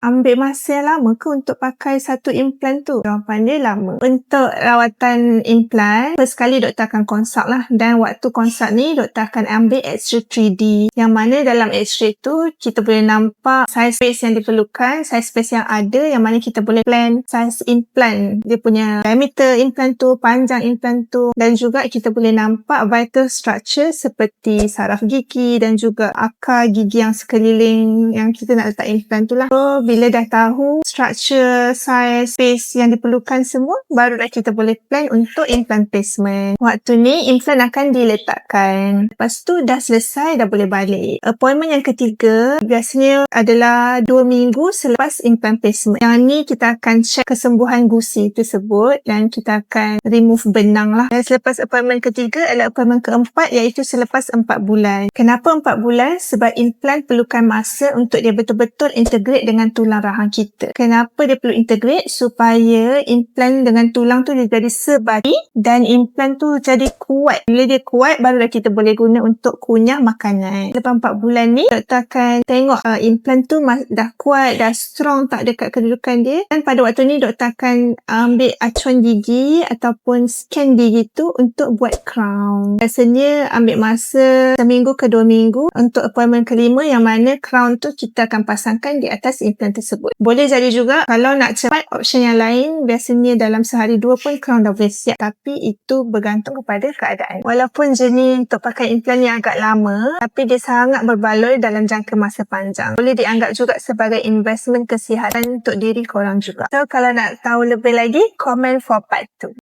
ambil masa yang lama ke untuk pakai satu implan tu? Jawapan dia lama. Untuk rawatan implan, first kali doktor akan consult lah, dan waktu consult ni doktor akan ambil X-ray 3D, yang mana dalam X-ray tu kita boleh nampak saiz space yang diperlukan, saiz space yang ada, yang mana kita boleh plan saiz implan, dia punya diameter implan tu, panjang implan tu, dan juga kita boleh nampak vital structure seperti saraf gigi dan juga akar gigi yang sekeliling yang kita nak letak implan tu lah. So, bila dah tahu structure, size, space yang diperlukan semua, barulah kita boleh plan untuk implant placement. Waktu ni, implan akan diletakkan. Lepas tu, dah selesai, dah boleh balik. Appointment yang ketiga, biasanya adalah 2 minggu selepas implant placement. Yang ni, kita akan check kesembuhan gusi tersebut dan kita akan remove benang lah. Dan selepas appointment ketiga adalah appointment keempat, iaitu selepas 4 bulan. Kenapa 4 bulan? Sebab implan perlukan masa untuk dia betul-betul integrate dengan tulang rahang kita. Kenapa dia perlu integrate? Supaya implan dengan tulang tu dia jadi sebati dan implan tu jadi kuat. Bila dia kuat, barulah kita boleh guna untuk kunyah makanan. Lepas 4 bulan ni, doktor akan tengok implan tu dah kuat, dah strong tak dekat kedudukan dia. Dan pada waktu ni, doktor akan ambil acuan gigi ataupun scan gigi tu untuk buat crown. Biasanya ambil masa 1 minggu ke 2 minggu untuk appointment kelima, yang mana crown tu kita akan pasangkan di atas implan tersebut. Boleh jadi juga kalau nak cepat, option yang lain biasanya dalam sehari 2 pun crown dah boleh siap, tapi itu bergantung kepada keadaan. Walaupun jenis untuk pakai implan ni agak lama, tapi dia sangat berbaloi dalam jangka masa panjang. Boleh dianggap juga sebagai investment kesihatan untuk diri korang juga. So kalau nak tahu lebih lagi, comment for part 2.